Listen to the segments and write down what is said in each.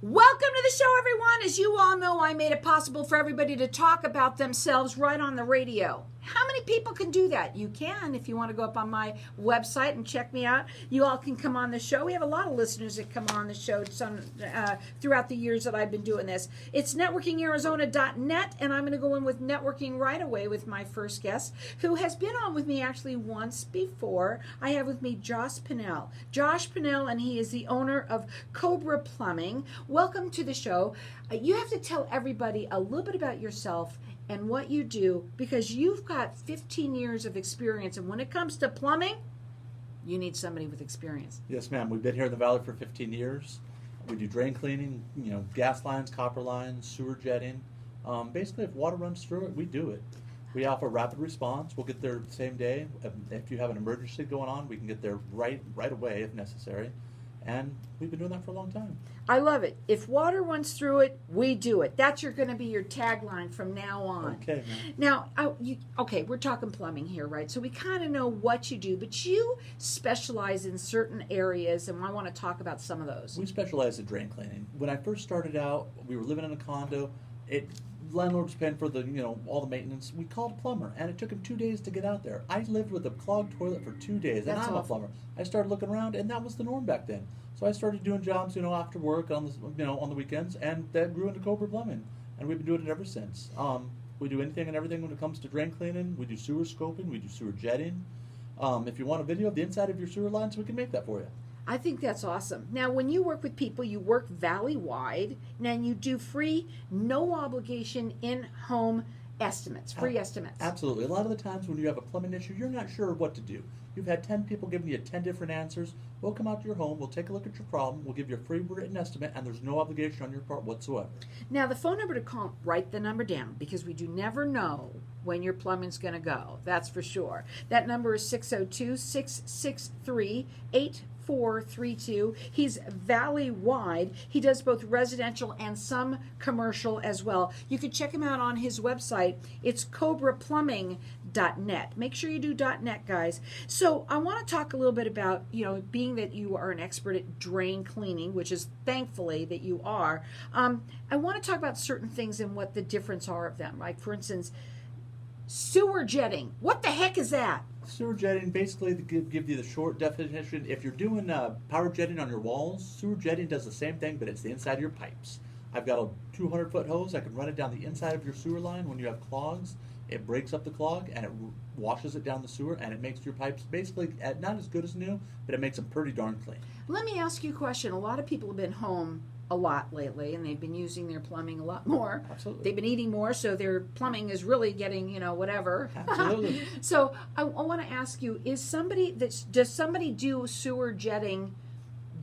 Welcome to the show, everyone. As you all know, I made it possible for everybody to talk about themselves right on the radio. How many people can do that? You can if you want to go up on my website and check me out. You all can come on the show. We have a lot of listeners that come on the show throughout the years that I've been doing this. It's networkingarizona.net, and I'm going to go in with networking right away with my first guest, who has been on with me actually once before. I have with me Josh Pinnell. Josh Pinnell, and he is the owner of Cobra Plumbing. Welcome to the show. You have to tell everybody a little bit about yourself and what you do, because you've got 15 years of experience, and when it comes to plumbing, you need somebody with experience. Yes, ma'am. We've been here in the valley for 15 years. We do drain cleaning, gas lines, copper lines, sewer jetting. Basically, if water runs through it, we do it. We offer rapid response. We'll get there the same day. If you have an emergency going on, we can get there right away if necessary. And we've been doing that for a long time. I love it. If water runs through it, we do it. That's going to be your tagline from now on. Okay, man. Now, we're talking plumbing here, right? So we kind of know what you do, but you specialize in certain areas, and I want to talk about some of those. We specialize in drain cleaning. When I first started out, we were living in a condo. Landlord was paying for all the maintenance. We called a plumber, and it took him 2 days to get out there. I lived with a clogged toilet for 2 days, and I'm a plumber. I started looking around, and that was the norm back then. So I started doing jobs, after work on the weekends, and that grew into Cobra Plumbing, and we've been doing it ever since. We do anything and everything when it comes to drain cleaning. We do sewer scoping. We do sewer jetting. If you want a video of the inside of your sewer lines, we can make that for you. I think that's awesome. Now, when you work with people, you work valley-wide, and you do free, no obligation, in-home estimates, free estimates. Absolutely. A lot of the times when you have a plumbing issue, you're not sure what to do. You've had 10 people giving you 10 different answers. We'll come out to your home, we'll take a look at your problem, we'll give you a free written estimate, and there's no obligation on your part whatsoever. Now, the phone number to call, write the number down, because we do never know when your plumbing's going to go. That's for sure. That number is 602-663-8432. He's valley-wide. He does both residential and some commercial as well. You can check him out on his website. It's cobraplumbing.net. Make sure you do .net, guys. So I want to talk a little bit about, being that you are an expert at drain cleaning, which is thankfully that you are. I want to talk about certain things and what the difference are of them. Like, for instance, sewer jetting. What the heck is that? Sewer jetting, basically, to give you the short definition, if you're doing power jetting on your walls, sewer jetting does the same thing, but it's the inside of your pipes. I've got a 200-foot hose. I can run it down the inside of your sewer line when you have clogs. It breaks up the clog, and it washes it down the sewer, and it makes your pipes basically not as good as new, but it makes them pretty darn clean. Let me ask you a question. A lot of people have been home a lot lately, and they've been using their plumbing a lot more. Absolutely. They've been eating more, so their plumbing is really getting, whatever. Absolutely. So I want to ask you, does somebody do sewer jetting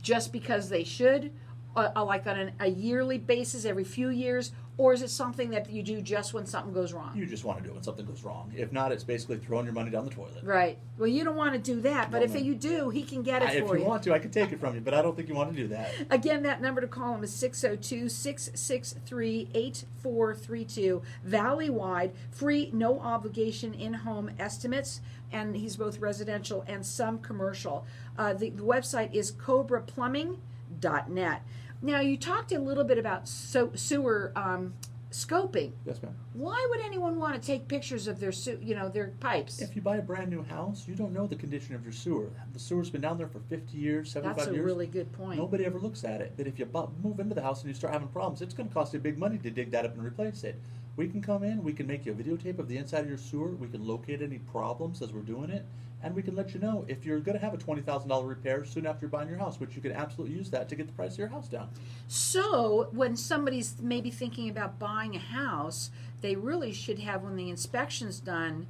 just because they should, like on a yearly basis, every few years, or is it something that you do just when something goes wrong? You just want to do it when something goes wrong. If not, it's basically throwing your money down the toilet. Right. Well, you don't want to do that, but if you do, he can get it for you. If you want to, I can take it from you, but I don't think you want to do that. Again, that number to call him is 602-663-8432. Valley-wide, free, no obligation, in-home estimates, and he's both residential and some commercial. The website is cobraplumbing.net. Now, you talked a little bit about sewer scoping. Yes, ma'am. Why would anyone want to take pictures of their their pipes? If you buy a brand new house, you don't know the condition of your sewer. The sewer's been down there for 50 years, 75 years. That's a really good point. Nobody ever looks at it. But if you move into the house and you start having problems, it's going to cost you big money to dig that up and replace it. We can come in, we can make you a videotape of the inside of your sewer, we can locate any problems as we're doing it, and we can let you know if you're going to have a $20,000 repair soon after you're buying your house, which you can absolutely use that to get the price of your house down. So when somebody's maybe thinking about buying a house, they really should have, when the inspection's done,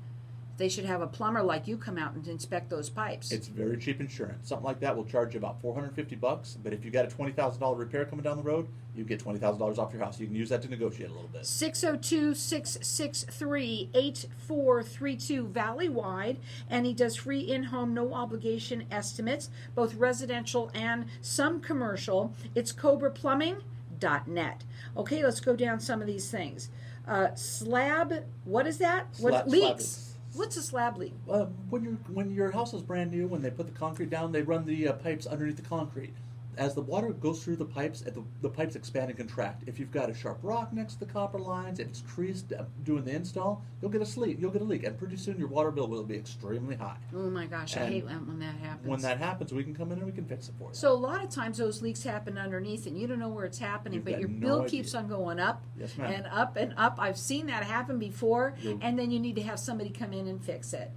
they should have a plumber like you come out and inspect those pipes. It's very cheap insurance. Something like that will charge you about $450, but if you got a $20,000 repair coming down the road, you get $20,000 off your house. You can use that to negotiate a little bit. 602-663-8432, valley-wide, and he does free in-home, no obligation estimates, both residential and some commercial. It's cobraplumbing.net. Okay, let's go down some of these things. Slab, what is that? What leaks? What's a slab leak? When your house is brand new, when they put the concrete down, they run the pipes underneath the concrete. as the water goes through the pipes, the pipes expand and contract. If you've got a sharp rock next to the copper lines, if it's creased doing the install, you'll get a leak, and pretty soon your water bill will be extremely high. Oh my gosh, I hate when that happens. When that happens, we can come in and we can fix it for you. So a lot of times those leaks happen underneath, and you don't know where it's happening, but your bill keeps on going up Yes, ma'am. and up and up. I've seen that happen before, and then you need to have somebody come in and fix it.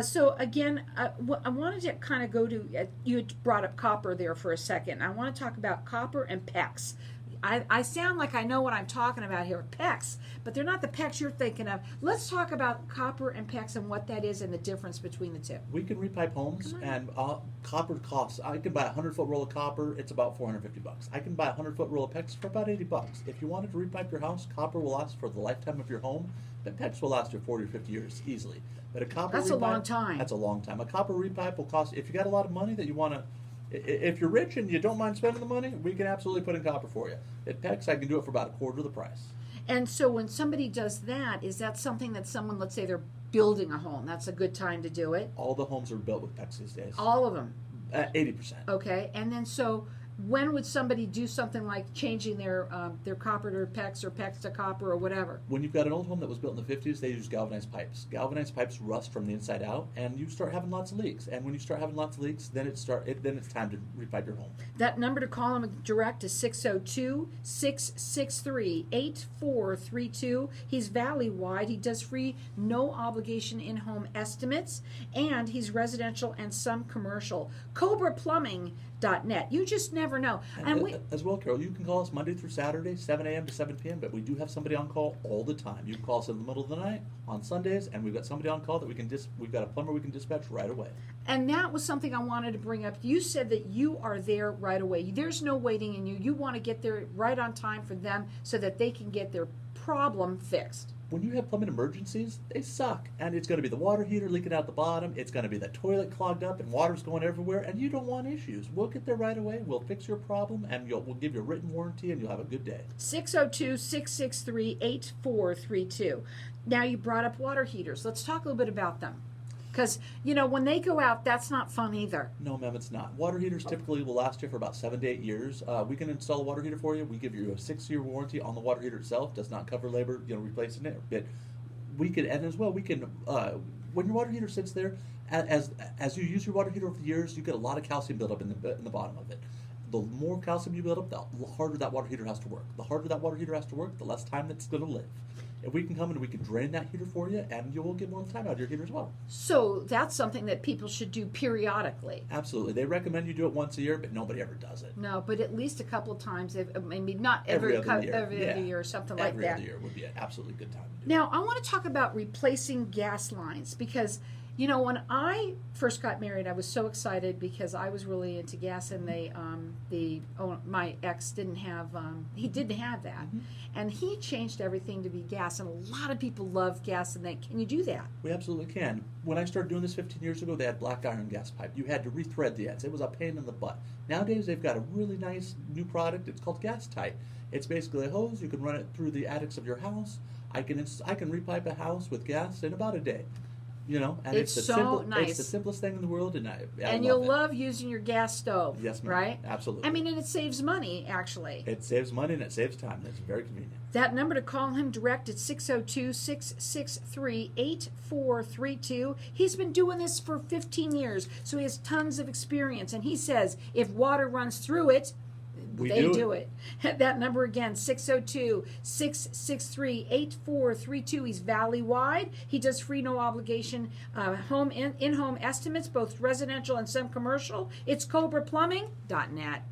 So again, I wanted to kind of go to, you had brought up copper there for a second. I want to talk about copper and PEX. I sound like I know what I'm talking about here, PEX, but they're not the PEX you're thinking of. Let's talk about copper and PEX and what that is and the difference between the two. We can repipe homes, and copper costs. I can buy a 100-foot roll of copper. It's about $450. I can buy a 100-foot roll of PEX for about $80. If you wanted to repipe your house, copper will last for the lifetime of your home, but PEX will last you 40 or 50 years easily. But a copper That's repipe, a long time. That's a long time. A copper repipe will cost, if you got a lot of money that you want to, if you're rich and you don't mind spending the money, we can absolutely put in copper for you. At PEX, I can do it for about a quarter of the price. And so when somebody does that, is that something that someone, let's say they're building a home, that's a good time to do it? All the homes are built with PEX these days. All of them? 80%. Okay, and then so when would somebody do something like changing their copper to PEX or PEX to copper or whatever? When you've got an old home that was built in the 50s, they use galvanized pipes. Galvanized pipes rust from the inside out, and you start having lots of leaks. And when you start having lots of leaks, then it's time to repipe your home. That number to call him direct is 602-663-8432. He's valley-wide. He does free, no obligation in-home estimates, and he's residential and some commercial. Cobra Plumbing. .net. You just never know. And as well, Carol, you can call us Monday through Saturday, 7 a.m. to 7 p.m., but we do have somebody on call all the time. You can call us in the middle of the night on Sundays, and we've got somebody on call that we've got a plumber we can dispatch right away. And that was something I wanted to bring up. You said that you are there right away. There's no waiting in you. You want to get there right on time for them so that they can get their problem fixed. When you have plumbing emergencies, they suck. And it's going to be the water heater leaking out the bottom. It's going to be the toilet clogged up and water's going everywhere. And you don't want issues. We'll get there right away. We'll fix your problem. And we'll give you a written warranty. And you'll have a good day. 602-663-8432. Now you brought up water heaters. Let's talk a little bit about them. Because, when they go out, that's not fun either. No, ma'am, it's not. Water heaters typically will last you for about 7 to 8 years. We can install a water heater for you. We give you a 6-year warranty on the water heater itself. Does not cover labor, replacing it. But we can, and as well, we can, when your water heater sits there, as you use your water heater over the years, you get a lot of calcium buildup in the bottom of it. The more calcium you build up, the harder that water heater has to work. The harder that water heater has to work, the less time it's going to live. If we can come in and we can drain that heater for you, and you will get more time out of your heater as well. So that's something that people should do periodically. Absolutely. They recommend you do it once a year, but nobody ever does it. No, but at least a couple of times, maybe not every other year. Every other year or something like that. Every other year would be an absolutely good time to do it. Now, I want to talk about replacing gas lines because, when I first got married, I was so excited because I was really into gas, and my ex didn't have that, Mm-hmm. and he changed everything to be gas, and a lot of people love gas. And can you do that? We absolutely can. When I started doing this 15 years ago, they had black iron gas pipe. You had to rethread the ends. It was a pain in the butt. Nowadays, they've got a really nice new product. It's called Gas Tight. It's basically a hose. You can run it through the attics of your house. I can repipe a house with gas in about a day. And it's so nice. It's the simplest thing in the world, and I you'll love love using your gas stove. Yes, ma'am. Right? Absolutely. And it saves money, actually. It saves money and it saves time. It's very convenient. That number to call him direct is 602-663-8432. He's been doing this for 15 years, so he has tons of experience. And he says if water runs through it, they do it. That number again, 602-663-8432. He's valley-wide. He does free, no obligation in-home estimates, both residential and some commercial. It's CobraPlumbing.net.